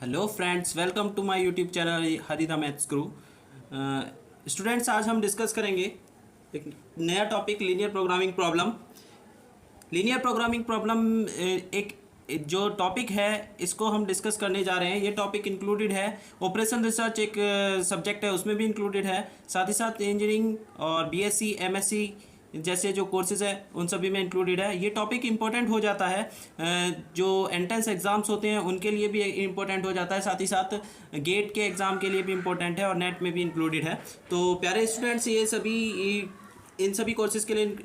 Hello friends, welcome to my YouTube channel Harida maths guru. Students, आज हम discuss करेंगे एक नया topic linear programming problem. Linear programming problem एक जो टॉपिक है इसको हम डिस्कस करने जा रहे हैं। ये टॉपिक इंक्लूडेड है ऑपरेशन रिसर्च, एक सब्जेक्ट है उसमें भी इंक्लूडेड है। साथ ही साथ इंजीनियरिंग और बीएससी एमएससी जैसे जो कोर्सेज है उन सभी में इंक्लूडेड है। ये टॉपिक इंपॉर्टेंट हो जाता है, जो एंट्रेंस एग्ज़ाम्स होते हैं उनके लिए भी इंपॉर्टेंट हो जाता है, साथ ही साथ गेट के एग्ज़ाम के लिए भी इंपॉर्टेंट है और नेट में भी इंक्लूडेड है। तो प्यारे स्टूडेंट्स, ये सभी इन सभी कोर्सेज़ के लिए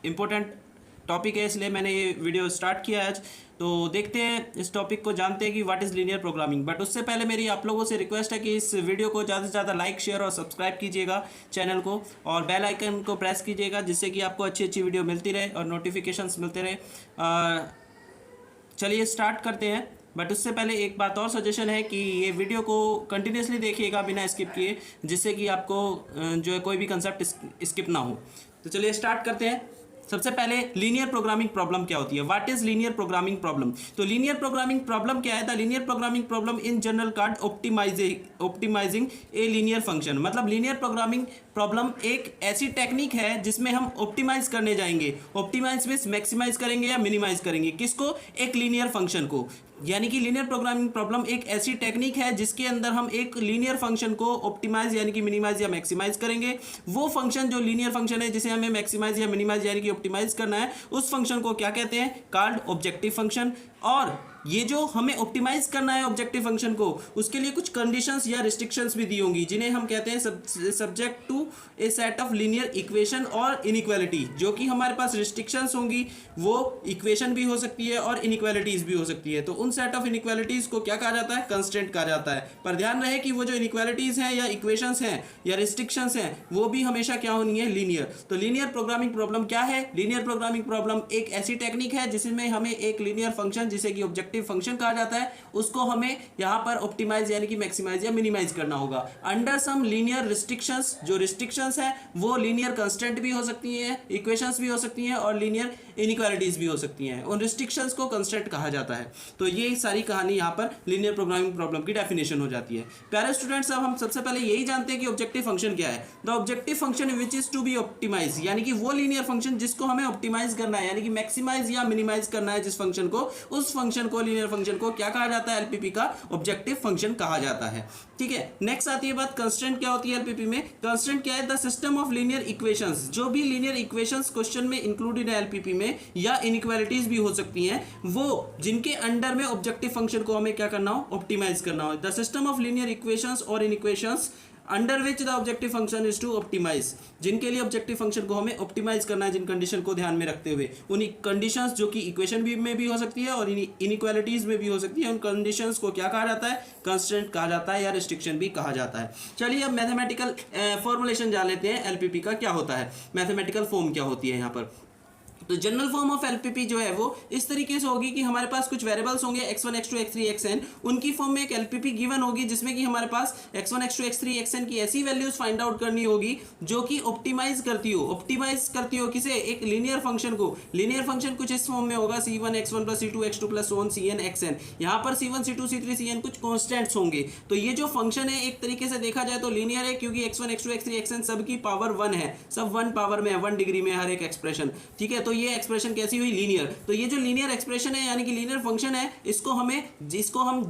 इम्पोर्टेंट टॉपिक है, इसलिए मैंने ये वीडियो स्टार्ट किया है आज। तो देखते हैं, इस टॉपिक को जानते हैं कि what is linear programming. But उससे पहले मेरी आप लोगों से रिक्वेस्ट है कि इस वीडियो को ज़्यादा से ज़्यादा लाइक, शेयर और सब्सक्राइब कीजिएगा चैनल को, और बेल आइकन को प्रेस कीजिएगा, जिससे कि आपको अच्छी अच्छी वीडियो मिलती रहे और नोटिफिकेशंस मिलते रहे। चलिए स्टार्ट करते हैं। बट उससे पहले एक बात और सजेशन है कि ये वीडियो को कंटिन्यूसली देखिएगा बिना स्किप किए, जिससे कि आपको जो है कोई भी कंसेप्ट स्किप ना हो। तो चलिए स्टार्ट करते हैं। सबसे पहले लीनियर प्रोग्रामिंग प्रॉब्लम क्या होती है, what is linear programming problem. तो लीनियर प्रोग्रामिंग प्रॉब्लम क्या है? The linear programming problem in general card optimizing a linear function. मतलब लीनियर प्रोग्रामिंग प्रॉब्लम एक ऐसी टेक्निक है जिसमें हम ऑप्टिमाइज करने जाएंगे। ऑप्टिमाइज मींस मैक्सिमाइज करेंगे या मिनिमाइज करेंगे, किसको? एक लीनियर फंक्शन को। यानी कि लीनियर प्रोग्रामिंग प्रॉब्लम एक ऐसी टेक्निक है जिसके अंदर हम एक लीनियर फंक्शन को ऑप्टिमाइज यानी कि मिनिमाइज या मैक्सिमाइज करेंगे। वो फंक्शन जो लीनियर फंक्शन है जिसे हमें मैक्सिमाइज या मिनिमाइज यानी कि ऑप्टिमाइज करना है, उस फंक्शन को क्या कहते हैं? Called objective function. और ये जो हमें ऑप्टिमाइज करना है ऑब्जेक्टिव फंक्शन को, उसके लिए कुछ कंडीशंस या रिस्ट्रिक्शंस भी दी होंगी, जिन्हें हम कहते हैं subject to a set of linear equation और इनइक्वालिटी। जो कि हमारे पास रिस्ट्रिक्शंस होंगी, वो इक्वेशन भी हो सकती है और इनइक्वालिटीज भी हो सकती है। तो उन सेट ऑफ इनइक्वालिटीज को क्या कहा जाता है? कंस्ट्रेंट कहा जाता है। पर ध्यान रहे कि वो जो इनइक्वालिटीज हैं या इक्वेशंस हैं या रिस्ट्रिक्शंस हैं, वो भी हमेशा क्या होनी है? लीनियर। तो लीनियर प्रोग्रामिंग प्रॉब्लम क्या है? लीनियर प्रोग्रामिंग प्रॉब्लम एक ऐसी टेक्निक है जिसमें हमें एक लीनियर फंक्शन, जिसे कि ऑब्जेक्टिव फंक्शन कहा जाता है, उसको हमें यहां पर ऑप्टिमाइज यानी कि मैक्सिमाइज या मिनिमाइज करना होगा अंडर सम लीनियर रिस्ट्रिक्शंस। जो रिस्ट्रिक्शंस है वो लीनियर कंस्टेंट भी हो सकती हैं, इक्वेशंस भी हो सकती हैं और लीनियर इनइक्वालिटीज भी हो सकती हैं। उन रिस्ट्रिक्शंस को कंस्टेंट कहा जाता है। तो ये सारी कहानी यहां पर लीनियर प्रोग्रामिंग प्रॉब्लम की डेफिनेशन हो जाती है। प्यारे स्टूडेंट्स, अब हम सबसे पहले यही जानते हैं कि ऑब्जेक्टिव फंक्शन क्या है। The objective function which is to be optimize, यानी कि वो लीनियर फंक्शन जिसको हमें ऑप्टिमाइज करना है, यानी कि मैक्सिमाइज या मिनिमाइज करना है जिस फंक्शन को, उस फंक्शन को, लीनियर फंक्शन को क्या कहा जाता है? एलपीपी का ऑब्जेक्टिव फंक्शन कहा जाता है। ठीक है, नेक्स्ट आती है बात कंस्टेंट क्या होती है एलपीपी में। कंस्टेंट क्या है? The system of linear equations. जो भी लीनियर इक्वेशंस क्वेश्चन में इंक्लूडेड है एलपीपी में, या इनइक्वालिटीज भी हो सकती हैं, वो जिनके अंडर में ऑब्जेक्टिव फंक्शन को हमें क्या करना हो? ऑप्टिमाइज करना हो। The system of linear equations और inequations under which the objective function is to optimize. जिनके लिए ऑब्जेक्टिव फंक्शन को हमें ऑप्टिमाइज करना है, जिन कंडीशन को ध्यान में रखते हुए, उन कंडीशंस जो कि इक्वेशन भी में भी हो सकती है और इनइक्वालिटीज में भी हो सकती है, उन कंडीशंस को क्या कहा जाता है? कंस्ट्रेंट कहा जाता है या रिस्ट्रिक्शन भी कहा जाता है। चलिए अब मैथमेटिकल फॉर्मुलेशन जान लेते हैं एलपीपी का क्या होता है, मैथमेटिकल फॉर्म क्या होती है यहाँ पर। तो जनरल फॉर्म ऑफ एलपीपी जो है वो इस तरीके से होगी कि हमारे पास कुछ वेरिएबल्स होंगे x1 x2 x3 xn, उनकी फॉर्म में एक एलपीपी गिवन होगी, जिसमें कि हमारे पास x1 x2 x3 xn की ऐसी वैल्यूज फाइंड आउट करनी होगी जो कि ऑप्टिमाइज करती हो किसे? एक लीनियर फंक्शन को। लीनियर फंक्शन कुछ इस फॉर्म में होगा c1 x1 + c2 x2 + so on cn xn। यहाँ पर c1 c2 c3 cn कुछ कॉन्स्टेंट्स होंगे। तो ये जो फंक्शन है एक तरीके से देखा जाए तो लीनियर है, क्योंकि x1 x2 x3 xn सबकी पावर 1 है, सब 1 पावर में है, 1 डिग्री में हर एक एक्सप्रेशन। ठीक है, तो ये एक्सप्रेशन कैसी हुई? लीनियर। तो ये जो लीनियर एक्सप्रेशन है यानी कि लीनियर फंक्शन है, जिसको हम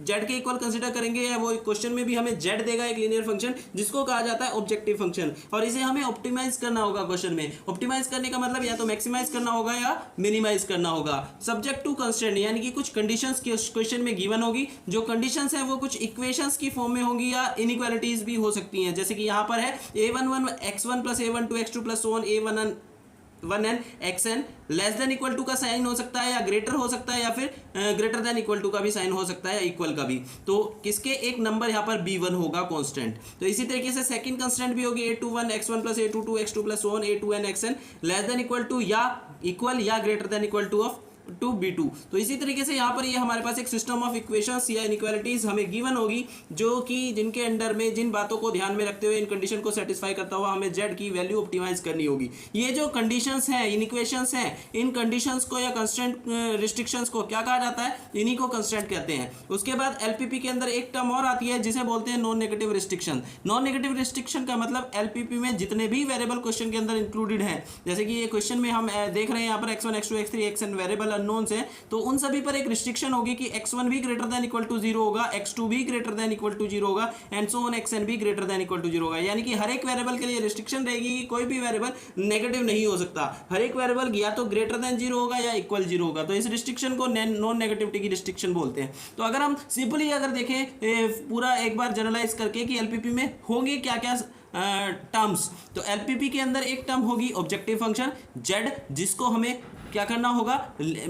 z के इक्वल कंसीडर करेंगे, या वो क्वेश्चन में भी हमें z देगा एक लीनियर फंक्शन, जिसको कहा जाता है ऑब्जेक्टिव फंक्शन। और इसे हमें ऑप्टिमाइज करना होगा क्वेश्चन में। ऑप्टिमाइज करने का मतलब या तो मैक्सिमाइज करना होगा या मिनिमाइज करना होगा, सब्जेक्ट टू कंस्ट्रेंट। यानी कि कुछ कंडीशंस क्वेश्चन में गिवन होगी, जो कंडीशंस है वो कुछ इक्वेशंस की फॉर्म में होंगी या इनइक्वालिटीज भी हो सकती हैं। जैसे कि यहाँ पर है a11 x1 + a12 x2 + so on a1n xn less than equal to का साइन हो सकता है, या ग्रेटर हो सकता है, या फिर ग्रेटर देन इक्वल टू का भी साइन हो सकता है, या इक्वल का भी। तो किसके? एक नंबर यहाँ पर b1 होगा कांस्टेंट। तो इसी तरीके से सेकंड कांस्टेंट भी होगी a21 x1 + a22 x2 + so on a2n xn less than equal to या इक्वल या greater than equal to of to B2। तो इसी तरीके से यहाँ पर ये हमारे पास एक सिस्टम ऑफ इक्वेशंस या इनइक्वालिटीज हमें गिवन होगी, जो कि जिनके अंडर में जिन बातों को ध्यान में रखते हुए इन कंडीशन को सेटिस्फाई करता हुआ हमें z की वैल्यू ऑप्टिमाइज करनी होगी। ये जो कंडीशंस हैं, इनइक्वेशंस हैं, इन कंडीशंस को या कंस्ट्रेंट रिस्ट्रिक्शंस को क्या कहा जाता है? इन्हीं को कंस्ट्रेंट कहते हैं। उसके बाद एलपीपी के अंदर एक टर्म और आती है जिसे बोलते हैं non negative restriction. Non negative restriction का मतलब एलपीपी में जितने भी वेरिएबल क्वेश्चन के अंदर इंक्लूडेड हैं, जैसे कि ये क्वेश्चन में हम देख रहे हैं यहाँ पर x1 x2 x3 xn variable unknowns हैं, तो उन सभी पर एक रिस्ट्रिक्शन होगी कि x1 भी ग्रेटर देन इक्वल टू 0 होगा, x2 भी ग्रेटर देन इक्वल टू 0 होगा, एंड सो ऑन xn भी ग्रेटर देन इक्वल टू 0 होगा। यानी कि हर एक वेरिएबल के लिए रिस्ट्रिक्शन रहेगी कि कोई भी वेरिएबल नेगेटिव नहीं हो सकता। हर एक वेरिएबल या तो ग्रेटर देन 0 होगा या इक्वल 0 होगा। तो इस रिस्ट्रिक्शन को नॉन नेगेटिविटी की रिस्ट्रिक्शन बोलते हैं। तो अगर हम सिंपली अगर देखें पूरा एक बार जनरलाइज करके कि एलपीपी में होंगे क्या क्या टर्म्स, तो एलपीपी के अंदर एक टर्म होगी ऑब्जेक्टिव फंक्शन z, जिसको हमें क्या करना होगा?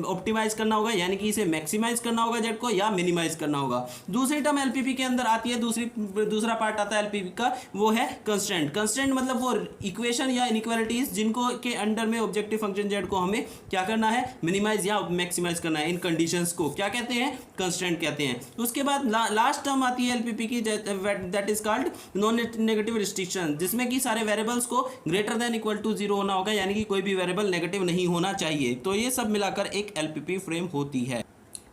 ऑप्टिमाइज करना होगा, यानी कि इसे मैक्सिमाइज करना होगा z को, या मिनिमाइज करना होगा। दूसरी टर्म एलपीपी के अंदर आती है, दूसरा पार्ट आता है एलपीपी का, वो है कंस्ट्रेंट। कंस्ट्रेंट मतलब वो इक्वेशन या इनइक्वालिटीज जिनको के अंडर में ऑब्जेक्टिव फंक्शन z को हमें क्या करना है? मिनिमाइज या मैक्सिमाइज करना है। इन कंडीशंस को क्या कहते हैं? कंस्ट्रेंट कहते हैं। उसके बाद लास्ट टर्म आती है एलपीपी की, that is called non negative restriction, जिसमें कि सारे वेरिएबल्स को ग्रेटर देन इक्वल टू 0 होना होगा, यानी कि कोई भी वेरिएबल नेगेटिव नहीं होना चाहिए। तो ये सब मिलाकर एक एलपीपी फ्रेम होती है।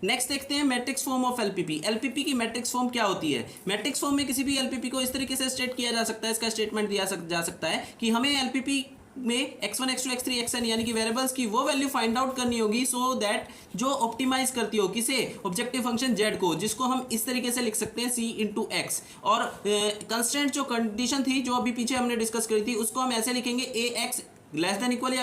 नेक्स्ट देखते हैं matrix form of LPP. LPP की मैट्रिक्स फॉर्म क्या होती है? मैट्रिक्स फॉर्म में किसी भी एलपीपी को इस तरीके से स्टेट किया जा सकता है, इसका स्टेटमेंट दिया जा सकता है कि हमें एलपीपी में x1 x2 x3 xn यानी कि वेरिएबल्स की वो वैल्यू फाइंड आउट करनी होगी सो दैट जो ऑप्टिमाइज करती हो किसे? ऑब्जेक्टिव फंक्शन z को, जिसको हम इस तरीके से लिख सकते हैं c इंटू x। और कंस्टेंट जो कंडीशन थी जो अभी पीछे हमने डिस्कस करी थी, उसको हम ऐसे लिखेंगे ax लेस देन इक्वल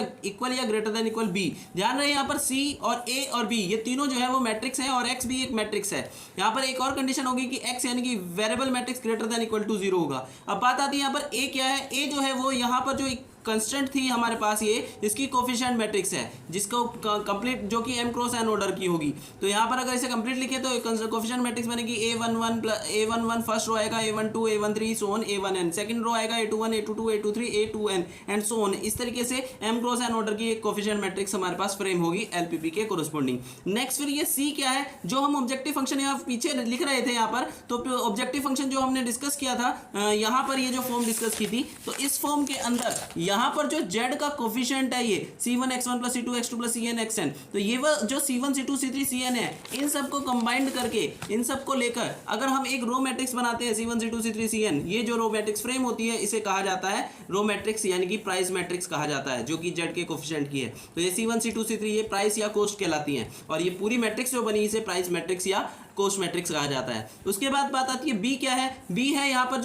या ग्रेटर देन इक्वल b। ध्यान रहे यहाँ पर c और a और b ये तीनों जो है वो मैट्रिक्स हैं, और x भी एक मैट्रिक्स है। यहाँ पर एक और कंडीशन होगी कि x यानी कि variable matrix greater than equal to 0 होगा। अब बात आती है यहाँ पर a क्या है? a जो है वो यहाँ पर जो कंस्टेंट थी हमारे पास, ये इसकी कोफिशिएंट मैट्रिक्स है, जिसको कंप्लीट जो कि m क्रॉस n ऑर्डर की होगी। तो यहाँ पर अगर इसे कंप्लीट लिखे तो कोफिशिएंट मैट्रिक्स बनेगी a11 फर्स्ट रो आएगा, a12 a13 so on a1n, second row आएगा a21 a22 a23 a2n and so on. इस तरीके से m क्रॉस n ऑर्डर की एक कोफिशिएंट मैट्रिक्स हमारे पास फ्रेम होगी एलपीपी के कोरस्पोंडिंग। नेक्स्ट फिर ये c क्या है? जो हम ऑब्जेक्टिव फंक्शन यहाँ पीछे लिख रहे थे यहाँ पर, तो ऑब्जेक्टिव फंक्शन जो हमने डिस्कस किया था यहाँ पर, ये जो फॉर्म डिस्कस की थी, तो इस फॉर्म के अंदर यहाँ पर जो z का कोफिशिएंट है ये c1 x1 plus c2 x2 plus cn xn, तो ये वो जो c1 c2 c3 cn है, इन सबको कंबाइंड करके, इन सबको लेकर अगर हम एक रो मैट्रिक्स बनाते हैं c1 c2 c3 cn, ये जो रो मैट्रिक्स फ्रेम होती है इसे कहा जाता है रो मैट्रिक्स, यानी कि प्राइस मैट्रिक्स कहा जाता है, जो कि z के कोफिशिएंट की है। तो ये c1 c2 c3 ये प्राइस या कॉस्ट कहलाती हैं, और ये पूरी मैट्रिक्स जो बनी इसे प्राइस मैट्रिक्स या कॉस्ट मैट्रिक्स कहा जाता है। उसके बाद बात आती है बी क्या है? बी है यहाँ पर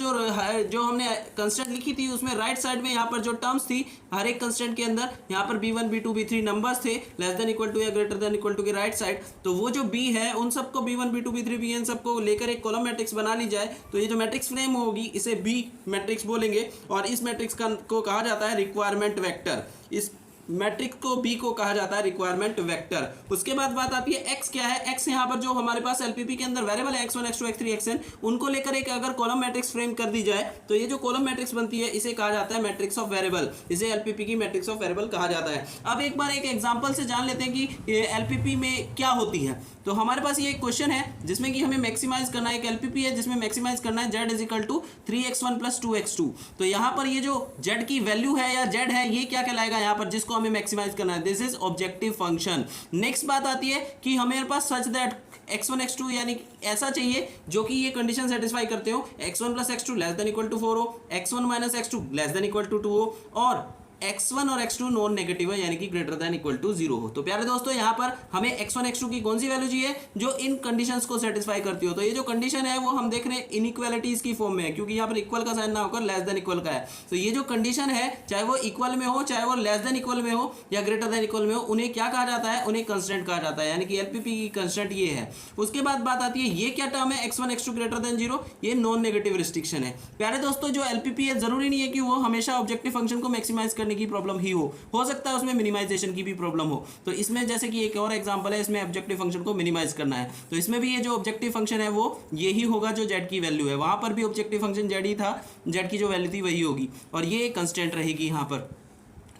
जो हमने कंस्टेंट लिखी थी उसमें राइट साइड में यहाँ पर जो टर्म्स थी हर एक कंस्टेंट के अंदर, यहाँ पर b1 b2 b3 नंबर्स थे लेस देन इक्वल टू या ग्रेटर देन इक्वल टू के राइट साइड। तो वो जो b है उन सबको b1 b2 b3 bn सबको लेकर एक कॉलम मैट्रिक्स बना ली जाए, तो ये जो मैट्रिक्स फ्रेम होगी इसे b मैट्रिक्स बोलेंगे, और इस मैट्रिक्स को कहा जाता है रिक्वायरमेंट वेक्टर। इस मैट्रिक्स को बी को कहा जाता है रिक्वायरमेंट वेक्टर। उसके बाद बात आती है एक्स क्या है? एक्स यहाँ पर जो हमारे पास एलपीपी के अंदर वेरिएबल है x1 x2 x3 xn, उनको लेकर एक अगर कॉलम मैट्रिक्स फ्रेम कर दी जाए तो ये जो कॉलम मैट्रिक्स बनती है इसे कहा जाता है मैट्रिक्स ऑफ वेरिएबल, इसे एलपीपी की मैट्रिक्स ऑफ वेरिएबल कहा जाता है। अब एक बार एक एग्जांपल से जान लेते हैं कि एलपीपी में क्या होती है। तो हमारे पास ये एक क्वेश्चन है जिसमें कि हमें मैक्सिमाइज करना है, एक एलपीपी है जिसमें मैक्सिमाइज करना है z is equal to 3x1 plus 2x2। तो यहाँ पर ये जो z की वैल्यू है या z है ये क्या कहलाएगा यहाँ पर, जिसको हमें मैक्सिमाइज करना है, this is objective function. Next बात आती है कि हमारे पास सच दैट x1 x2 यानी ऐसा चाहिए जो कि ये कंडीशन सेटिस्फाई करते हो, x1 plus x2 less than equal to 4 हो, x1 minus x2 less than equal to 2 हो, और x1 और x2 नॉन नेगेटिव है यानी कि ग्रेटर देन इक्वल टू 0 हो। तो प्यारे दोस्तों यहाँ पर हमें x1 x2 की कौन सी वैल्यू चाहिए जो इन कंडीशंस को सेटिस्फाई करती हो। तो ये जो कंडीशन है वो हम देख रहे हैं इनइक्वालिटीज की फॉर्म में है, क्योंकि यहाँ पर इक्वल का साइन ना होकर लेस देन इक्वल का है। तो ये जो कंडीशन है चाहे वो इक्वल में हो चाहे वो लेस देन इक्वल में हो या ग्रेटर देन इक्वल में हो, उन्हें क्या कहा जाता है? उन्हें कंस्टेंट कहा जाता है, यानी कि एलपीपी की कंस्टेंट ये है। उसके बाद बात आती है ये क्या टर्म है x1 x2 ग्रेटर देन 0, ये नॉन नेगेटिव रिस्ट्रिक्शन है। प्यारे दोस्तों जो एलपीपी है जरूरी नहीं है कि वो हमेशा ऑब्जेक्टिव फंक्शन को मैक्सिमाइज करने की प्रॉब्लम ही हो सकता है उसमें मिनिमाइजेशन की भी प्रॉब्लम हो। तो इसमें जैसे कि एक और एग्जांपल है, इसमें ऑब्जेक्टिव फंक्शन को मिनिमाइज करना है, तो इसमें भी ये जो ऑब्जेक्टिव फंक्शन है वो यही होगा जो z की वैल्यू है, वहां पर भी ऑब्जेक्टिव फंक्शन z ही था, z की जो वैल्यू थी वही होगी, और ये कंस्टेंट रहेगी यहाँ पर।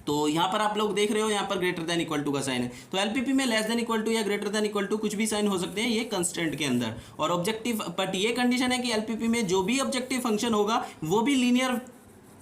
तो यहाँ पर आप लोग देख रहे हो, यहाँ पर ग्रेटर देन इक्वल टू का साइन है, तो एलपीपी में लेस देन इक्वल टू या ग्रेटर देन इक्वल टू कुछ भी साइन हो सकते हैं ये कंस्टेंट के अंदर। और ऑब्जेक्टिव, बट ये कंडीशन है कि एलपीपी में जो भी ऑब्जेक्टिव फंक्शन होगा वो भी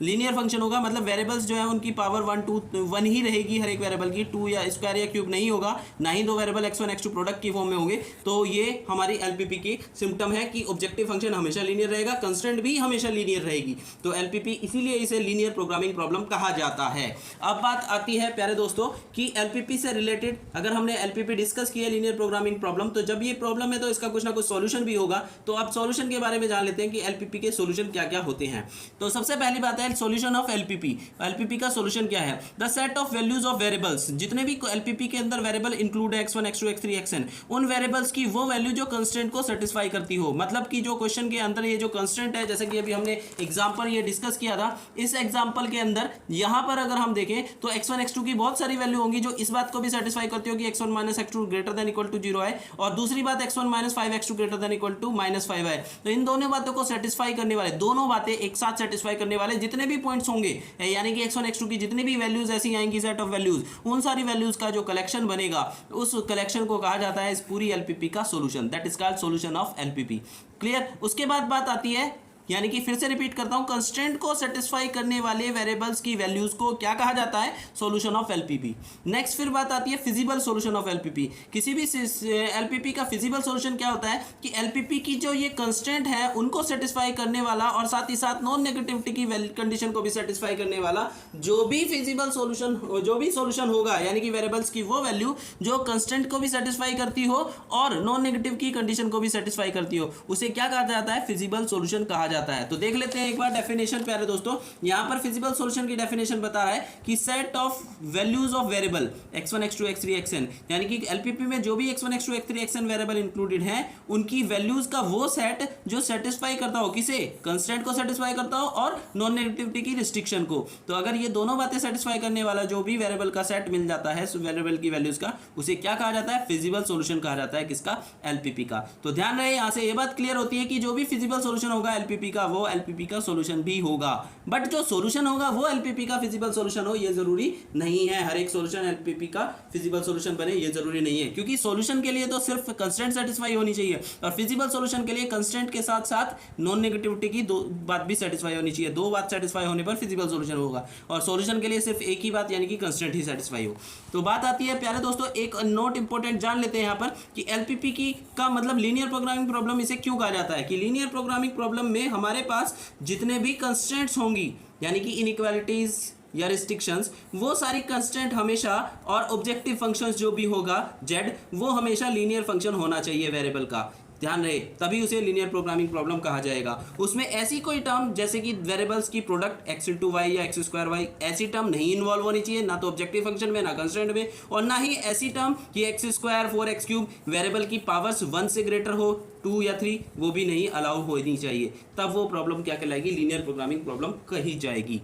लीनियर फंक्शन होगा, मतलब वेरिएबल्स जो है उनकी पावर 1 ही रहेगी हर एक वेरिएबल की, 2 या स्क्वायर या क्यूब नहीं होगा, ना ही दो वेरिएबल x1 x2 प्रोडक्ट की फॉर्म में होंगे। तो ये हमारी एलपीपी की सिम्टम है कि ऑब्जेक्टिव फंक्शन हमेशा लीनियर रहेगा, कंस्टेंट भी हमेशा लीनियर रहेगी। तो एलपीपी इसीलिए इसे लीनियर प्रोग्रामिंग प्रॉब्लम कहा जाता है। अब बात आती है प्यारे दोस्तों कि एलपीपी से रिलेटेड अगर हमने एलपीपी डिस्कस किया लीनियर प्रोग्रामिंग प्रॉब्लम, तो जब ये प्रॉब्लम है तो इसका कुछ ना कुछ सॉल्यूशन भी होगा। तो अब सॉल्यूशन के बारे में जान लेते हैं कि एलपीपी के सॉल्यूशन क्या क्या होते हैं। तो सबसे पहली बात है सॉल्यूशन ऑफ एलपीपी। एलपीपी का सॉल्यूशन क्या है? The set of values of variables, जितने भी एलपीपी के अंदर वेरिएबल इंक्लूड है x1 x2 x3 xn, उन वेरिएबल्स की वो वैल्यू जो कंस्ट्रेंट को सेटिस्फाई करती हो। मतलब कि जो क्वेश्चन के अंदर ये जो कंस्ट्रेंट है, जैसे कि अभी हमने एग्जांपल ये डिस्कस किया था, इस एग्जांपल के अंदर यहां पर अगर हम देखें तो x1 x2 की बहुत सारी वैल्यू होंगी जो इस बात को भी सेटिस्फाई करती हो कि x1 x2 greater than equal to 0 है, और दूसरी बात x1 5x2 greater than equal to -5 है। तो इन दोनों बातों को सेटिस्फाई करने वाले, दोनों बातें एक साथ सेटिस्फाई करने वाले जितने भी पॉइंट्स होंगे, यानी कि x1 x2 की जितनी भी वैल्यूज ऐसी आएंगी सेट ऑफ वैल्यूज, उन सारी वैल्यूज का जो कलेक्शन बनेगा उस कलेक्शन को कहा जाता है इस पूरी एलपीपी का solution, that is called solution of LPP. Clear? उसके बाद बात आती है, यानी कि फिर से रिपीट करता हूं, कंस्ट्रेंट को सेटिस्फाई करने वाले वेरिएबल्स की वैल्यूज को क्या कहा जाता है? Solution of LPP. नेक्स्ट फिर बात आती है फिजिबल सॉल्यूशन ऑफ एलपीपी। किसी भी एलपीपी का फिजिबल सॉल्यूशन क्या होता है कि एलपीपी की जो ये कंस्ट्रेंट है उनको सेटिस्फाई करने वाला और साथ ही साथ नॉन नेगेटिविटी की कंडीशन को भी सेटिस्फाई करने वाला जो भी फिजिबल सॉल्यूशन, जो भी सॉल्यूशन होगा, यानी कि वेरिएबल्स की वो वैल्यू जो कंस्ट्रेंट को भी सेटिस्फाई करती हो और नॉन नेगेटिव की कंडीशन को भी सेटिस्फाई करती हो, उसे क्या कहा जाता है? फिजिबल सॉल्यूशन कहा जाता है। तो देख लेते हैं एक बार डेफिनेशन प्यारे दोस्तों। यहां पर फिजिबल सॉल्यूशन की डेफिनेशन बता रहा है कि set of values of variable x1 x2 x3 xn, यानी कि एलपीपी में जो भी x1 x2 x3 xn variable included है उनकी वैल्यूज का वो सेट जो सेटिस्फाई करता हो, किसे? कंस्ट्रेंट को सेटिस्फाई करता हो और नॉन नेगेटिविटी की रिस्ट्रिक्शन को। तो अगर ये दोनों बातें सेटिस्फाई करने वाला जो भी वेरिएबल का सेट मिल जाता है वेरिएबल की वैल्यूज का, उसे क्या कहा जाता है? फिजिबल सॉल्यूशन कहा जाता है। किसका? एलपीपी का। तो ध्यान रहे, यहां से ये बात क्लियर होती है कि जो भी फिजिबल सॉल्यूशन होगा एलपीपी का, वो एलपीपी का सॉल्यूशन भी होगा। बट जो सॉल्यूशन होगा वो एलपीपी का फिजिबल सॉल्यूशन हो ये जरूरी नहीं है। हर एक सॉल्यूशन एलपीपी का फिजिबल सॉल्यूशन बने ये जरूरी नहीं है, क्योंकि सॉल्यूशन के लिए तो सिर्फ कंस्ट्रेंट सेटिस्फाई होनी चाहिए और फिजिबल सॉल्यूशन के लिए कंस्ट्रेंट के साथ साथ नॉन नेगेटिविटी की दो बात भी सेटिस्फाई होनी चाहिए। दो बात सेटिस्फाई होने पर फिजिबल सॉल्यूशन होगा, और सॉल्यूशन के लिए सिर्फ एक ही बात, यानी कि कंस्ट्रेंट ही सेटिस्फाई हो। तो बात आती है प्यारे दोस्तों, एक नोट इंपॉर्टेंट जान लेते हैं यहाँ पर कि एलपीपी की का मतलब लीनियर प्रोग्रामिंग प्रॉब्लम इसे क्यों कहा जाता है। कि लीनियर प्रोग्रामिंग प्रॉब्लम में हमारे पास जितने भी कंस्ट्रेंट्स होंगी, यानी कि इनइक्वालिटीज या रिस्ट्रिक्शंस, वो सारी कंस्ट्रेंट हमेशा, और ऑब्जेक्टिव फंक्शंस जो भी होगा z, वो हमेशा लीनियर फंक्शन होना चाहिए वेरिएबल का। ध्यान रहे, तभी उसे लीनियर प्रोग्रामिंग प्रॉब्लम कहा जाएगा। उसमें ऐसी कोई टर्म जैसे कि वेरिएबल्स की प्रोडक्ट x2y या x2y, ऐसी टर्म नहीं इन्वॉल्व होनी चाहिए, ना तो ऑब्जेक्टिव फंक्शन में, ना कंस्ट्रेंट में, और ना ही ऐसी टर्म कि x2 4x3 वेरिएबल की पावर्स 1 से ग्रेटर हो, 2 या 3, वो भी नहीं अलाउ होनी चाहिए। तब वो प्रॉब्लम क्या कहलाएगी? लीनियर प्रोग्रामिंग प्रॉब्लम कही जाएगी।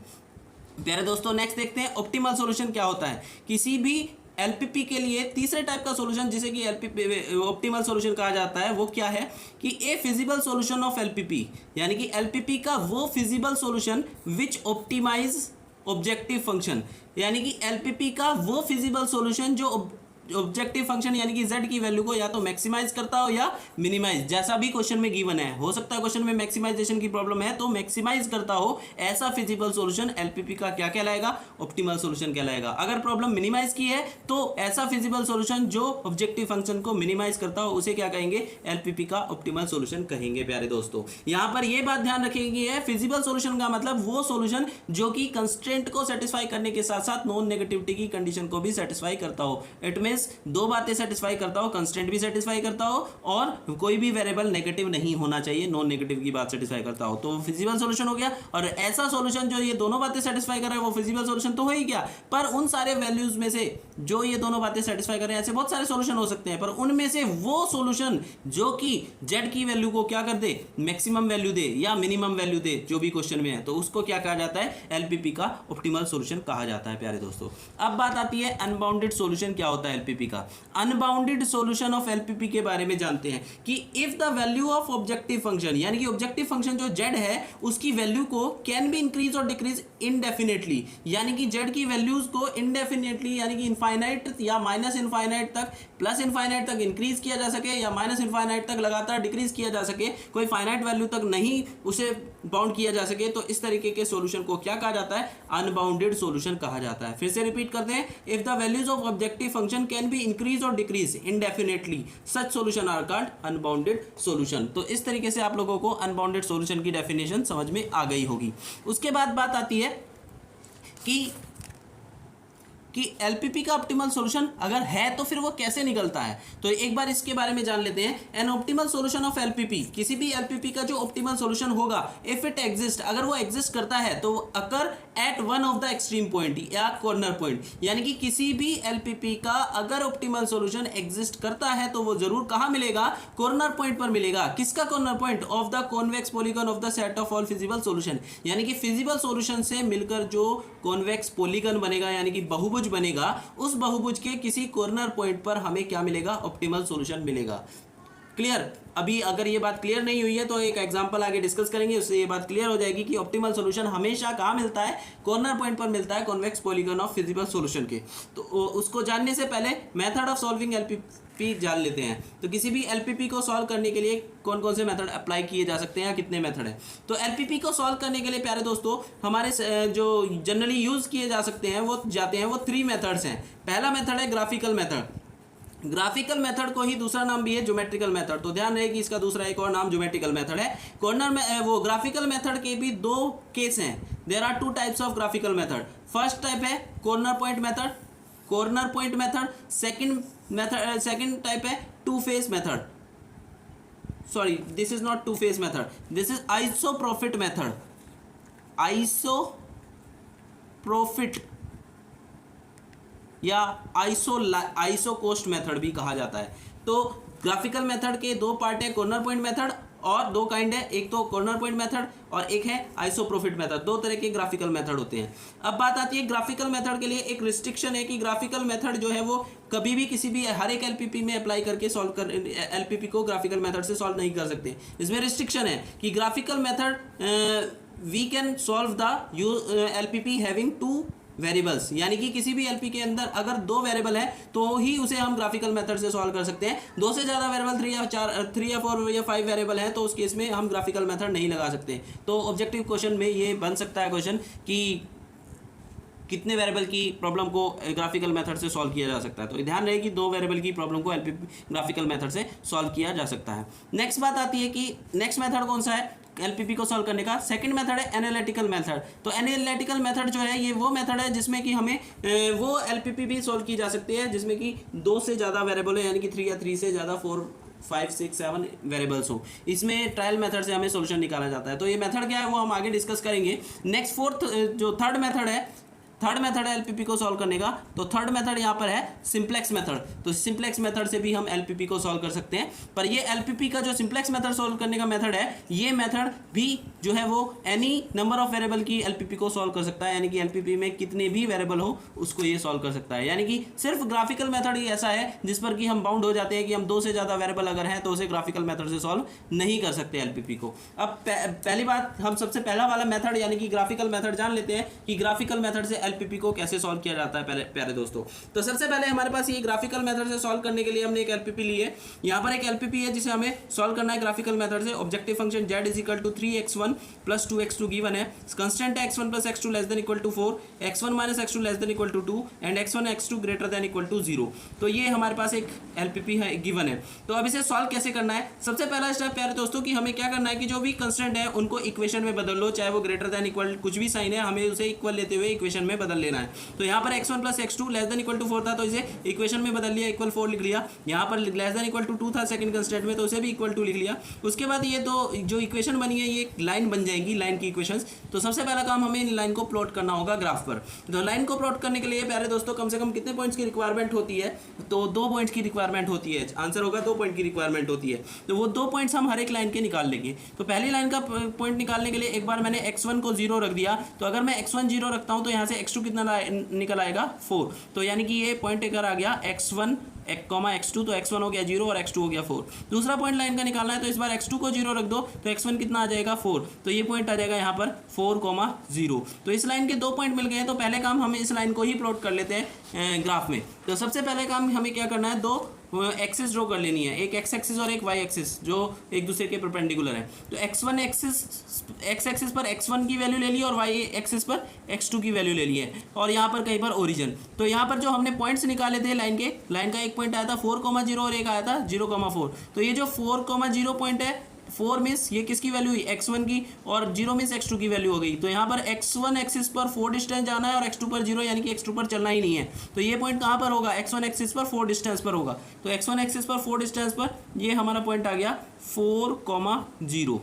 प्यारे दोस्तों नेक्स्ट देखते हैं ऑप्टिमल सॉल्यूशन क्या होता है। किसी भी एलपीपी के लिए तीसरे टाइप का सॉल्यूशन जिसे कि एलपीपी ऑप्टिमल सॉल्यूशन कहा जाता है, वो क्या है कि a feasible solution of LPP, यानी कि एलपीपी का वो feasible solution which optimize objective function, यानी कि एलपीपी का वो फिजिबल सॉल्यूशन जो ऑब्जेक्टिव फंक्शन यानी कि z की वैल्यू को या तो मैक्सिमाइज करता हो या मिनिमाइज, जैसा भी क्वेश्चन में गिवन है। हो सकता है क्वेश्चन में मैक्सिमाइजेशन की प्रॉब्लम है तो मैक्सिमाइज करता हो, ऐसा फिजिबल सॉल्यूशन एलपीपी का क्या कहलाएगा? ऑप्टिमल सॉल्यूशन कहलाएगा। अगर प्रॉब्लम मिनिमाइज की है तो ऐसा फिजिबल सॉल्यूशन जो ऑब्जेक्टिव फंक्शन को मिनिमाइज करता हो उसे क्या कहेंगे? एलपीपी का ऑप्टिमल सॉल्यूशन कहेंगे। प्यारे दोस्तों यहां पर यह बात ध्यान रखेगी है, फिजिबल सॉल्यूशन का मतलब वो सॉल्यूशन जो कि कंस्ट्रेंट को सेटिस्फाई करने के साथ साथ नॉन नेगेटिविटी की कंडीशन को भी सेटिस्फाई करता हो। इट मींस दो बातें सेटिस्फाई करता हो, कंस्ट्रेंट भी सेटिस्फाई करता हो और कोई भी वेरिएबल नेगेटिव नहीं होना चाहिए, नॉन नेगेटिव की बात सेटिस्फाई करता हो, तो फिजिबल सॉल्यूशन हो गया। और ऐसा सॉल्यूशन जो ये दोनों बातें सेटिस्फाई कर रहा है वो फिजिबल सॉल्यूशन तो हो ही गया, पर उन सारे वैल्यूज में से जो ये दोनों बातें सेटिस्फाई कर रहे हैं, ऐसे बहुत सारे सॉल्यूशन हो सकते हैं, पर उनमें से वो सॉल्यूशन जो कि z की वैल्यू को क्या कर दे? मैक्सिमम वैल्यू दे या मिनिमम वैल्यू दे, जो भी क्वेश्चन में है, तो उसको क्या कहा जाता है? एलपीपी का ऑप्टिमल सॉल्यूशन कहा जाता है। प्यारे दोस्तों अब बात आती है अनबाउंडेड सॉल्यूशन क्या होता है एलपीपी का। अनबाउंडेड सॉल्यूशन ऑफ एलपीपी के बारे में जानते हैं कि if the value of objective function, यानी कि ऑब्जेक्टिव फंक्शन जो z है उसकी वैल्यू को कैन बी इंक्रीज और डिक्रीज इनडेफिनेटली, यानी कि z की वैल्यूज को इनडेफिनेटली यानी कि इनफाइनाइट या माइनस इनफाइनाइट तक, प्लस इनफाइनाइट तक इंक्रीज किया जा सके या माइनस इनफाइनाइट तक लगातार डिक्रीज किया जा सके, कोई फाइनाइट वैल्यू तक नहीं उसे बाउंड किया जा सके, तो इस तरीके के सॉल्यूशन को क्या कहा जाता है? अनबाउंडेड सॉल्यूशन कहा जाता है। फिर से रिपीट करते हैं, if the values of objective function can be increase और decrease indefinitely such solution are called unbounded solution. तो इस तरीके से आप लोगों को अनबाउंडेड सॉल्यूशन की डेफिनेशन समझ में आ गई होगी। उसके बाद बात आती है कि एलपीपी का ऑप्टिमल सॉल्यूशन अगर है तो फिर वो कैसे निकलता है। तो एक बार इसके बारे में जान लेते हैं। An optimal solution of LPP, किसी भी एलपीपी का जो ऑप्टिमल सॉल्यूशन होगा, इफ इट एग्जिस्ट, अगर वो एग्जिस्ट करता है तो occur at one of the extreme point या कॉर्नर पॉइंट, यानी कि किसी भी एलपीपी का अगर ऑप्टिमल सॉल्यूशन एग्जिस्ट करता है तो वो जरूर कहां मिलेगा? कॉर्नर पॉइंट पर मिलेगा। किसका corner point? Of the convex polygon of the set of all feasible solution, यानी कि फिजिबल सॉल्यूशन से मिलकर जो कॉन्वेक्स पॉलीगन बनेगा यानी कि बहुभुज बनेगा, उस बहुभुज के किसी कॉर्नर पॉइंट पर हमें क्या मिलेगा? ऑप्टिमल सॉल्यूशन मिलेगा। क्लियर? अभी अगर ये बात क्लियर नहीं हुई है तो एक एग्जांपल आगे डिस्कस करेंगे, उससे ये बात क्लियर हो जाएगी कि ऑप्टिमल सॉल्यूशन हमेशा कहाँ मिलता है? कॉर्नर पॉइंट पर मिलता है convex polygon of feasible solution के। तो उसको जानने से पहले मेथड ऑफ सॉल्विंग एलपीपी जान लेते हैं। तो किसी भी एलपीपी को सॉल्व करने के लिए कौन कौन से मेथड अप्लाई किए जा सकते हैं या कितने मेथड हैं? तो एलपीपी को सॉल्व करने के लिए प्यारे दोस्तों हमारे जो जनरली यूज़ किए जा सकते हैं वो 3 मेथड्स हैं। पहला मेथड है ग्राफिकल मेथड। ग्राफिकल मेथड को ही दूसरा नाम भी है ज्योमेट्रिकल मेथड, तो ध्यान रहे कि इसका दूसरा एक और नाम ज्योमेट्रिकल मेथड है। कॉर्नर में वो ग्राफिकल मेथड के भी 2 केस हैं। There are 2 types of graphical method. First type है corner point method. Second type है two phase method. Sorry, this is not two phase method, this is isoprofit method. Isoprofit या isocost method भी कहा जाता है। तो graphical method के 2 part है, कॉर्नर पॉइंट मेथड और 2 काइंड है, एक तो कॉर्नर पॉइंट मेथड और एक है आइसोप्रोफिट मेथड। 2 तरह के ग्राफिकल मेथड होते हैं। अब बात आती है ग्राफिकल मेथड के लिए एक रिस्ट्रिक्शन है कि ग्राफिकल मेथड जो है वो कभी भी किसी भी हर एक एलपीपी में अप्लाई करके सॉल्व कर एलपीपी को ग्राफिकल मेथड से सॉल्व नहीं कर सकते। इसमें रिस्ट्रिक्शन है कि graphical method we can solve the LPP having 2 variables, यानी कि किसी भी एलपी के अंदर अगर 2 वेरिएबल है तो ही उसे हम ग्राफिकल मेथड से सॉल्व कर सकते हैं। 2 से ज़्यादा वेरिएबल 3 या 4 या 5 वेरिएबल है तो उस केस में हम ग्राफिकल मेथड नहीं लगा सकते। तो ऑब्जेक्टिव क्वेश्चन में ये बन सकता है क्वेश्चन कि कितने वेरिएबल की प्रॉब्लम को ग्राफिकल मेथड से सॉल्व किया जा सकता है। तो ध्यान रहे कि 2 वेरिएबल की प्रॉब्लम को एलपीपी ग्राफिकल मेथड से सॉल्व किया जा सकता है। नेक्स्ट बात आती है कि नेक्स्ट मेथड कौन सा है एलपीपी को सॉल्व करने का? सेकंड मेथड है एनालिटिकल मेथड। तो एनालिटिकल मेथड जो है ये वो मेथड है जिसमें कि हमें वो एलपीपी भी सॉल्व की जा सकती है जिसमें कि 2 से ज़्यादा वेरिएबल है, यानी कि 3 या 3 से ज़्यादा 4, 5, 6, 7 वेरिएबल्स हो। इसमें ट्रायल मेथड से हमें सॉल्यूशन निकाला जाता है। तो ये मेथड क्या है वो हम आगे डिस्कस करेंगे। नेक्स्ट थर्ड मेथड है एलपीपी को सॉल्व करने का। तो थर्ड मेथड यहाँ पर है सिंप्लेक्स मेथड। तो सिंप्लेक्स मेथड से भी हम एलपीपी को सॉल्व कर सकते हैं। पर ये एलपीपी का जो सिंप्लेक्स मेथड सॉल्व करने का मेथड है, ये मेथड भी जो है वो एनी नंबर ऑफ वेरिएबल की एलपीपी को सॉल्व कर सकता है, यानी कि एलपीपी में कितने भी वेरिएबल हो उसको ये सॉल्व कर सकता है। यानी कि सिर्फ ग्राफिकल मेथड ही ऐसा है जिस पर कि हम बाउंड हो जाते हैं कि हम 2 से ज़्यादा वेरिएबल अगर हैं तो उसे ग्राफिकल मेथड से सॉल्व नहीं कर सकते एलपीपी को। अब पहली बात, हम सबसे पहला वाला मेथड यानी कि ग्राफिकल मेथड जान लेते हैं कि ग्राफिकल मेथड से एलपीपी को कैसे सॉल्व किया जाता है। पहले प्यारे दोस्तों, तो सबसे पहले हमारे पास ये ग्राफिकल मेथड से सॉल्व करने के लिए हमने एक एलपीपी ली है। यहाँ पर एक एलपीपी है जिसे हमें सॉल्व करना है ग्राफिकल मेथड से। Objective function z is equal to 3x1 plus 2x2 given है। कंस्टेंट है x1 plus x2 less than equal to 4, x1 minus x2 less than equal to 2 and x1 x2 greater than equal to 0। तो ये हमारे पास एक LPP है given है। तो अब इसे सॉल्व कैसे करना है? सबसे पहला स्टेप प्यारे दोस्तों कि हमें क्या करना है कि जो भी कंस्टेंट है उनको इक्वेशन में बदल लो, चाहे वो ग्रेटर देन इक्वल कुछ भी साइन है, हमें उसे इक्वल लेते हुए इक्वेशन में बदल लेना है। तो यहाँ पर x1 plus x2 less than equal to 4 था तो इसे इक्वेशन में बदल लिया, इक्वल 4 लिख लिया। यहाँ पर लेस देन इक्वल टू 2 था सेकंड कंस्टेंट में तो उसे भी इक्वल 2 लिख लिया। उसके बाद ये तो जो इक्वेशन बनी है ये एक लाइन बन जाएगी, लाइन की इक्वेशंस। तो सबसे पहला काम हमें इन लाइन को प्लॉट करना होगा ग्राफ पर। तो लाइन को प्लॉट करने के लिए प्यारे दोस्तों कम से कम कितने पॉइंट्स की रिक्वायरमेंट होती है? तो 2 पॉइंट्स की रिक्वायरमेंट होती है। आंसर होगा 2 पॉइंट की रिक्वायरमेंट होती है। तो वो 2 पॉइंट्स हम हर एक लाइन के निकाल लेंगे। तो पहली लाइन का पॉइंट निकालने के लिए एक बार मैंने x1 को 0 रख दिया। तो अगर मैं x1 0 रखता हूँ तो यहाँ से x2 कितना निकल आएगा 4। तो यानी कि ये पॉइंट अगर आ गया x1 x2, तो x1 हो गया 0 और x2 हो गया 4। दूसरा पॉइंट लाइन का निकालना है, तो इस बार x2 को 0 रख दो, तो x1 कितना आ जाएगा 4। तो ये पॉइंट आ जाएगा यहाँ पर 4,0। तो इस लाइन के 2 पॉइंट मिल गए हैं। तो पहले काम हम इस लाइन को ही प्लॉट कर लेते हैं ग्राफ में। तो सबसे पहले काम हमें क्या करना है, 2 एक्सिस ड्रॉ कर लेनी है, एक एक्स एक्सिस और एक वाई एक्सिस जो एक दूसरे के परपेंडिकुलर है। तो x1 एक्स एक्सिस पर x1 की वैल्यू ले ली और y एक्सिस पर x2 की वैल्यू ले ली है, और यहाँ पर कहीं पर ओरिजिन। तो यहाँ पर जो हमने पॉइंट्स निकाले थे लाइन का एक पॉइंट आया था 4,0 और एक आया था 0,4। तो ये जो 4,0 पॉइंट है, 4 मीन्स ये किसकी वैल्यू हुई, x1 की, और 0 मीन्स x2 की वैल्यू हो गई। तो यहाँ पर x1 एक्सिस पर 4 डिस्टेंस जाना है और x2 पर 0, यानी कि x2 पर चलना ही नहीं है। तो ये पॉइंट कहाँ पर होगा, x1 एक्सिस पर 4 डिस्टेंस पर होगा। तो x1 एक्सिस पर 4 डिस्टेंस पर ये हमारा पॉइंट आ गया 4,0।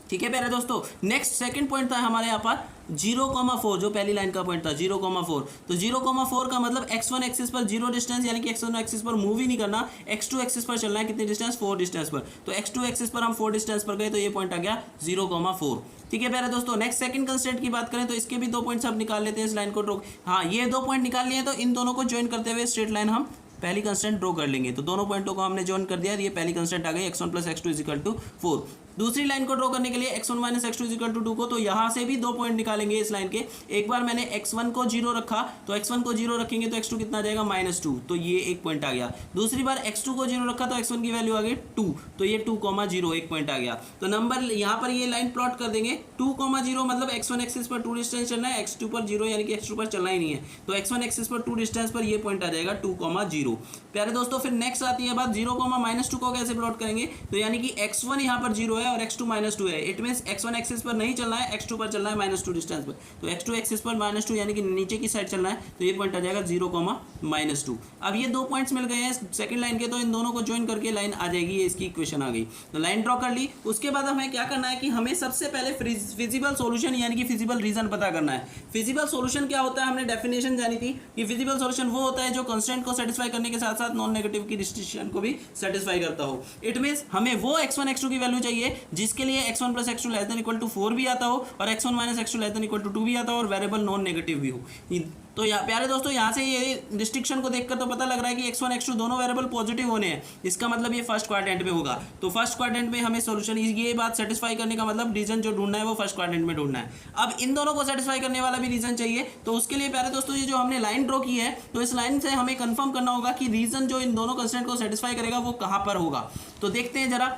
ठीक है प्यारे दोस्तों। नेक्स्ट सेकंड पॉइंट था हमारे यहाँ पर 0,4, जो पहली लाइन का पॉइंट था 0,4। तो 0,4 का मतलब x1 एक्सिस पर 0 डिस्टेंस, यानी कि x1 एक्सिस पर मूव ही नहीं करना, x2 एक्सिस पर चलना है, कितने डिस्टेंस, 4 डिस्टेंस पर। तो x2 एक्सिस पर हम 4 डिस्टेंस पर गए, तो ये पॉइंट आ गया 0,4। ठीक है प्यारे दोस्तों। नेक्स्ट सेकंड कंस्ट्रेंट की बात करें तो इसके भी 2 पॉइंट्स आप निकाल लेते हैं इस लाइन को ड्रॉ। हाँ, ये 2 पॉइंट निकाल लिए, तो इन दोनों को ज्वाइन करते हुए स्ट्रेट लाइन हम पहली कंस्टेंट ड्रॉ कर लेंगे। तो दोनों पॉइंटों को हमने ज्वाइन कर दिया, ये पहली कंस्टेंट आ गई x1 + x2 = 4। दूसरी लाइन को ड्रॉ करने के लिए x1 - x2 = 2 को, तो यहाँ से भी 2 पॉइंट निकालेंगे इस लाइन के। एक बार मैंने x1 को 0 रखा, तो x1 को 0 रखेंगे तो x2 कितना आ जाएगा -2, तो ये एक पॉइंट आ गया। दूसरी बार x2 को 0 रखा तो x1 की वैल्यू आ गई 2, तो ये 2,0 एक पॉइंट आ गया। तो नंबर यहाँ पर ये लाइन प्लॉट कर देंगे 2,0, मतलब x1 एक्सिस पर 2 डिस्टेंस चलना है, x2 पर 0, यानी कि x2 पर चलना ही नहीं है। तो x1 एक्सिस पर 2 डिस्टेंस पर ये पॉइंट आ जाएगा 2,0। प्यारे दोस्तों, फिर नेक्स्ट आती है बात 0, -2 को कैसे प्लॉट करेंगे। तो यानी कि x1 यहाँ पर 0 है और x2 -2 है। इट मींस x1 एक्सिस पर नहीं चलना है, x2 पर चलना है -2 डिस्टेंस पर। तो x2 एक्सिस पर -2 यानी कि नीचे की साइड चलना है, तो ये पॉइंट आ जाएगा 0,-2। अब ये 2 पॉइंट्स मिल गए हैं सेकंड लाइन के, तो इन दोनों को ज्वाइन करके लाइन आ जाएगी, ये इसकी इक्वेशन आ गई। तो लाइन ड्रॉ कर ली। उसके बाद हमें क्या करना है कि हमें सबसे पहले फिजिबल सॉल्यूशन यानी कि फिजिबल रीजन पता करना है। फिजिबल सॉल्यूशन क्या होता है, हमने डेफिनेशन जानी थी कि फिजिबल सॉल्यूशन वो होता है जो कंस्ट्रेंट को सेटिस्फाई करने के साथ साथ नॉन नेगेटिव की रिस्ट्रिक्शन को भी सेटिस्फाई करता हो। इट मींस हमें वो x1 x2 की वैल्यू चाहिए जिसके लिए x1 + x2 <= 4 भी आता हो और x1 - x2 <= 2 भी आता हो और वेरिएबल नॉन नेगेटिव भी हो। तो प्यारे दोस्तों, यहाँ से ये रिस्ट्रिक्शन को देखकर तो पता लग रहा है कि x1 x2 दोनों वेरिएबल पॉजिटिव होने हैं। इसका मतलब ये फर्स्ट क्वाड्रेंट में होगा। तो फर्स्ट क्वाड्रेंट में हमें सॉल्यूशन, ये बात सेटिस्फाई करने का मतलब रीजन जो ढूंढना है वो फर्स्ट क्वाड्रेंट में ढूंढना है। अब इन दोनों को सेटिस्फाई करने वाला भी रीजन चाहिए। तो उसके लिए प्यारे दोस्तों, ये जो हमने लाइन ड्रॉ की है, तो इस लाइन से हमें कंफर्म करना होगा कि रीजन जो इन दोनों कंस्ट्रेंट को सेटिस्फाई करेगा वो कहाँ पर होगा। तो देखते हैं जरा।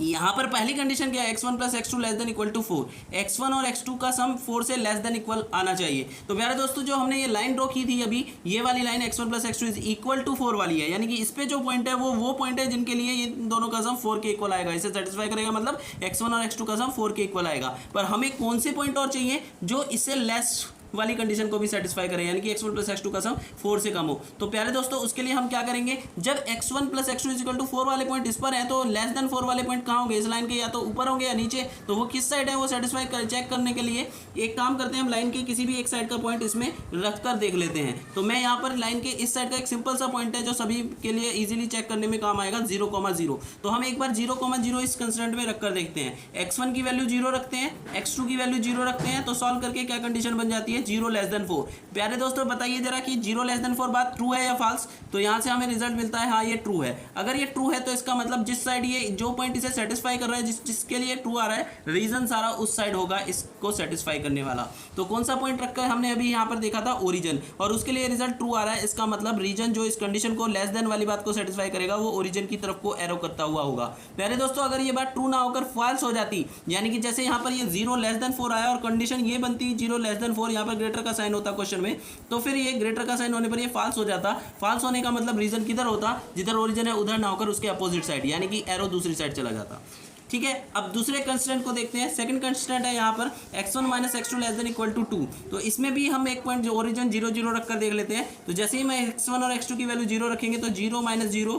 यहाँ पर पहली कंडीशन क्या है, x1 + x2 <= 4। x1 और x2 का सम 4 से <= आना चाहिए। तो प्यारे दोस्तों, जो हमने ये लाइन ड्रॉ की थी अभी, ये वाली लाइन x1 + x2 = 4 वाली है, यानी कि इस पे जो पॉइंट है वो पॉइंट है जिनके लिए ये दोनों का सम 4 के इक्वल आएगा। इसे सेटिस्फाई करेगा, मतलब x1 और x2 का सम 4 के इक्वल आएगा। पर हमें कौन से पॉइंट और चाहिए जो इससे लेस वाली कंडीशन को भी सेटिस्फाई करें, यानी कि x1 + x2 का सम 4 से कम हो। तो प्यारे दोस्तों, उसके लिए हम क्या करेंगे, जब x1 + x2 = 4 वाले पॉइंट इस पर है, तो <4 वाले पॉइंट कहाँ होंगे, इस लाइन के या तो ऊपर होंगे या नीचे। तो वो किस साइड है वो सेटिस्फाई चेक करने के लिए एक काम करते हैं, हम लाइन के किसी भी एक साइड का पॉइंट इसमें रख कर देख लेते हैं। तो मैं यहाँ पर लाइन के इस साइड का एक सिंपल सा पॉइंट है जो सभी के लिए ईजिली चेक करने में काम आएगा, 0,0। तो हम एक बार 0,0 इस कंस्ट्रेंट में रख कर देखते हैं। x1 की वैल्यू 0 रखते हैं, x2 की वैल्यू 0 रखते हैं, तो सॉल्व करके क्या कंडीशन बन जाती है, 0 < 4। प्यारे दोस्तों, बताइए जरा कि 0 < 4 बात ट्रू है या फॉल्स। तो यहां से हमें रिजल्ट मिलता है हाँ ये ट्रू है। अगर ये ट्रू है तो इसका मतलब जिस साइड ये जो पॉइंट इसे सेटिस्फाई कर रहा है, जिसके लिए ट्रू आ रहा है, रीजन सारा उस साइड होगा इसको सेटिस्फाई करने वाला। तो कौन सा पॉइंट रखकर हमने अभी यहाँ पर देखा था, ओरिजिन, और उसके लिए रिजल्ट ट्रू आ रहा है। इसका मतलब रीजन जो इस कंडीशन को < वाली बात को सेटिस्फाई करेगा वो ओरिजिन की तरफ को एरो करता हुआ होगा। प्यारे दोस्तों, अगर ये बात ट्रू ना होकर फॉल्स हो जाती, यानी कि जैसे यहाँ पर ये 0 < 4 आया और कंडीशन ये बनती 0 < 4, यहाँ पर ग्रेटर का साइन होता क्वेश्चन में, तो फिर ये ग्रेटर का साइन होने पर ये फॉल्स हो जाता। फॉल्स होने का मतलब रीजन किधर होता, जिधर ओरिजिन है उधर ना होकर उसके अपोजिट साइड, यानी कि एरो दूसरी साइड चला जाता। ठीक है, अब दूसरे कंस्टेंट को देखते हैं। सेकंड कंस्टेंट है यहाँ पर x1 - x2 <= 2। तो इसमें भी हम एक पॉइंट जो ओरिजिन 0 0 रखकर देख लेते हैं। तो जैसे ही मैं x1 और x2 की वैल्यू 0 रखेंगे तो 0 - 0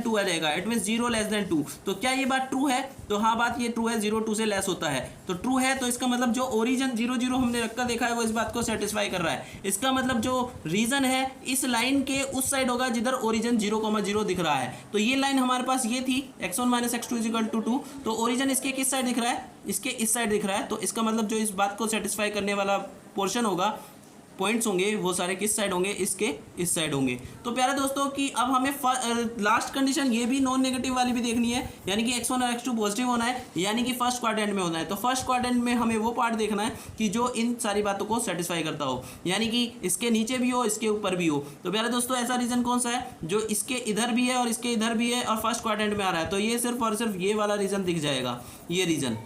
<2 आ जाएगा। It mean 0 <2। तो क्या ये बात ट्रू है, तो हाँ बात ये ट्रू है, 0 2 से लेस होता है। तो ट्रू है, तो इसका मतलब जो ओरिजिन 0 0 हमने रखकर देखा है वो इस बात को सेटिस्फाई कर रहा है। इसका मतलब जो रीजन है इस लाइन के उस साइड होगा जिधर ओरिजिन 0,0 दिख रहा है। तो ये लाइन हमारे पास ये थी x1 - x2 = 2। तो ओरिजिन इसके किस साइड दिख रहा है, इसके इस साइड दिख रहा है। तो इसका मतलब जो इस बात को सेटिस्फाई करने वाला पोर्शन होगा पॉइंट्स होंगे वो सारे किस साइड होंगे, इसके इस साइड होंगे। तो प्यारे दोस्तों कि अब हमें लास्ट कंडीशन ये भी नॉन नेगेटिव वाली भी देखनी है, यानी कि x1 और x2 पॉजिटिव होना है, यानी कि फर्स्ट क्वाड्रेंट में होना है। तो फर्स्ट क्वाड्रेंट में हमें वो पार्ट देखना है कि जो इन सारी बातों को सेटिस्फाई करता हो, यानी कि इसके नीचे भी हो, इसके ऊपर भी हो। तो प्यारे दोस्तों ऐसा रीजन कौन सा है जो इसके इधर भी है और इसके इधर भी है और फर्स्ट क्वाड्रेंट में आ रहा है, तो ये सिर्फ और सिर्फ ये वाला रीजन दिख जाएगा, ये रीजन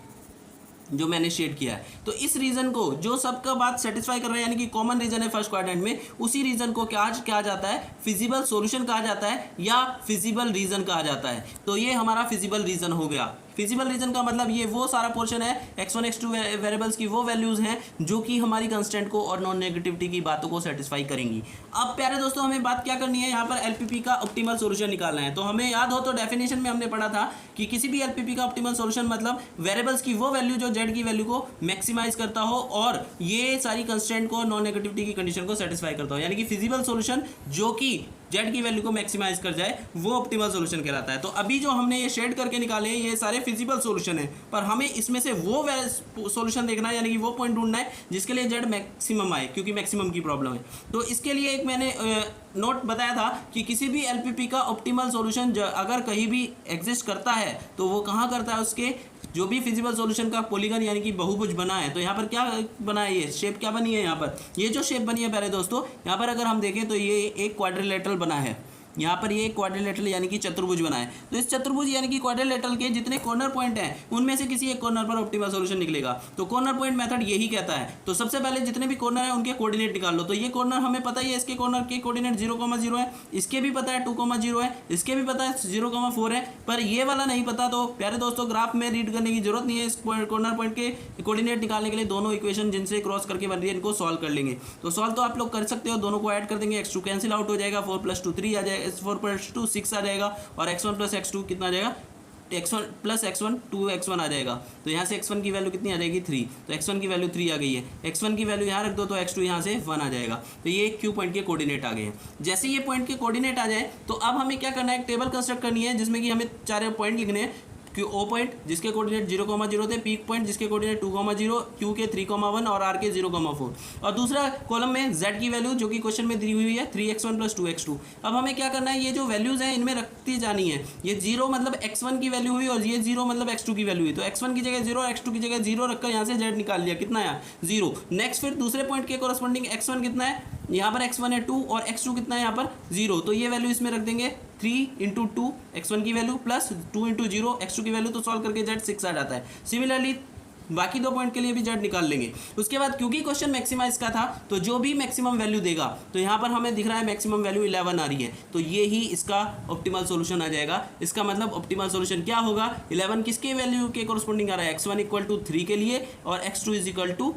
जो मैंने शेड किया है। तो इस रीजन को जो सबका बात सेटिस्फाई कर रहा है, यानी कि कॉमन रीजन है फर्स्ट क्वाड्रेंट में, उसी रीजन को क्या कहा जाता है, फिजिबल सॉल्यूशन कहा जाता है या फिजिबल रीजन कहा जाता है। तो ये हमारा फिजिबल रीजन हो गया। फिजिबल रीजन का मतलब ये वो सारा पोर्शन है x1 x2 वेरिएबल्स की वो वैल्यूज हैं जो कि हमारी कंस्टेंट को और नॉन नेगेटिविटी की बातों को सेटिस्फाई करेंगी। अब प्यारे दोस्तों हमें बात क्या करनी है, यहाँ पर एलपीपी का ऑप्टिमल सॉल्यूशन निकालना है। तो हमें याद हो तो डेफिनेशन में हमने पढ़ा था कि किसी भी एलपीपी का ऑप्टिमल सॉल्यूशन मतलब वेरिएबल्स की वो वैल्यू जो जेड की वैल्यू को मैक्सिमाइज करता हो और ये सारी कंस्टेंट को नॉन नेगेटिविटी की कंडीशन को सेटिस्फाई करता हो, यानी कि फिजिबल सॉल्यूशन जो कि जेड की वैल्यू को मैक्सिमाइज कर जाए वो ऑप्टिमल सॉल्यूशन कहलाता है। तो अभी जो हमने ये शेड करके निकाले हैं ये सारे फिजिबल सॉल्यूशन है, पर हमें इसमें से वो सॉल्यूशन देखना है, यानी कि वो पॉइंट ढूंढना है जिसके लिए जेड मैक्सिमम आए, क्योंकि मैक्सिमम की प्रॉब्लम है। तो इसके लिए एक मैंने नोट बताया था कि किसी भी एलपीपी का ऑप्टिमल सॉल्यूशन अगर कहीं भी एग्जिस्ट करता है तो वो कहाँ करता है, उसके जो भी फिजिबल सॉल्यूशन का पॉलीगन यानी कि बहुभुज बना है। तो यहाँ पर क्या बना है, ये शेप क्या बनी है, यहाँ पर ये जो शेप बनी है प्यारे दोस्तों, यहाँ पर अगर हम देखें तो ये एक क्वाड्रिलेटरल बना है, यहाँ पर ये क्वाड्रिलेटरल यानी कि चतुर्भुज बना है। तो इस चतुर्भुज यानी कि क्वाड्रिलेटरल के जितने कॉर्नर पॉइंट हैं उनमें से किसी एक कॉर्नर पर ऑप्टिमल सॉल्यूशन निकलेगा। तो कॉर्नर पॉइंट मेथड यही कहता है। तो सबसे पहले जितने भी कॉर्नर हैं उनके कोऑर्डिनेट निकाल लो। तो ये कॉर्नर हमें पता ही है, इसके कॉर्नर के कोऑर्डिनेट 0,0 है, इसके भी पता है 2,0 है, इसके भी पता है 0,4 है, पर ये वाला नहीं पता। तो प्यारे दोस्तों ग्राफ में रीड करने की जरूरत नहीं है, इस कॉर्नर पॉइंट के कोऑर्डिनेट निकालने के लिए दोनों इक्वेशन जिनसे क्रॉस करके बन रही है इनको सॉल्व कर लेंगे। तो सॉल्व तो आप लोग कर सकते हो, दोनों को ऐड कर देंगे, x2 कैंसिल आउट हो जाएगा, 4 + 2 3 आ जाएगा, 4 + 2 6 आ जाएगा और x1 + x2 कितना आ जाएगा, x1 + x1 2x1 आ जाएगा। तो यहाँ से x1 की वैल्यू कितनी आ जाएगी 3, तो x1 की वैल्यू 3 आ गई है, x1 की वैल्यू यहाँ रख दो तो x2 यहाँ से 1 आ जाएगा। तो ये Q पॉइंट के कोऑर्डिनेट आ गए हैं। जैसे ये पॉइंट के कोऑर्डिनेट आ जाए तो अब हमें क्या करना है, एक टेबल कंस्ट्रक्ट करनी है जिसमें कि हमें चार पॉइंट लिखने हैं। क्यू ओ पॉइंट जिसके कोऑर्डिनेट 0,0 थे, पी पॉइंट जिसके कोऑर्डिनेट 2,0, क्यू के 3,1 और आर के 0,4, और दूसरा कॉलम में जेड की वैल्यू जो कि क्वेश्चन में दी हुई है 3x1 + 2x2। अब हमें क्या करना है, ये जो वैल्यूज हैं इनमें रखती जानी है। ये 0 मतलब x1 की वैल्यू हुई और ये 0 मतलब x2 की वैल्यू हुई। तो x1 की जगह 0 और x2 की जगह 0 रखकर यहाँ से z निकाल लिया, कितना है 0। नेक्स्ट फिर दूसरे पॉइंट के कोरस्पॉन्डिंग x1 कितना है, यहाँ पर x1 है 2 और x2 कितना है यहाँ पर 0। तो ये वैल्यू इसमें रख देंगे 3 × 2 x1 की वैल्यू प्लस 2 × 0 x2 की वैल्यू। तो सॉल्व करके z 6 आ जाता है। सिमिलरली बाकी दो पॉइंट के लिए भी z निकाल लेंगे। उसके बाद क्योंकि क्वेश्चन मैक्सिमाइज का था तो जो भी मैक्सिमम वैल्यू देगा, तो यहाँ पर हमें दिख रहा है मैक्सिमम वैल्यू 11 आ रही है, तो ये ही इसका ऑप्टिमल सॉल्यूशन आ जाएगा। इसका मतलब ऑप्टिमल सॉल्यूशन क्या होगा, 11 किसके वैल्यू के कोरस्पॉन्डिंग आ रहा है, x1 = 3 के लिए और x2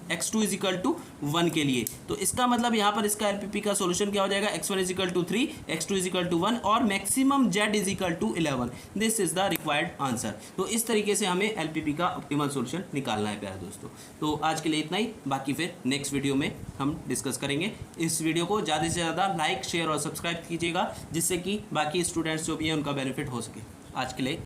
= 1 के लिए। तो इसका मतलब यहाँ पर इसका एलपीपी का सॉल्यूशन क्या हो जाएगा, x1 = 3, x2 = 1 और maximum z = 11। This is the required answer. तो इस तरीके से हमें एलपीपी का ऑप्टिमल सॉल्यूशन निकालना है प्यारे दोस्तों। तो आज के लिए इतना ही, बाकी फिर नेक्स्ट वीडियो में हम डिस्कस करेंगे। इस वीडियो को ज़्यादा से ज़्यादा लाइक शेयर और सब्सक्राइब कीजिएगा जिससे कि बाकी स्टूडेंट्स जो भी हैं उनका बेनिफिट हो सके। आज के लिए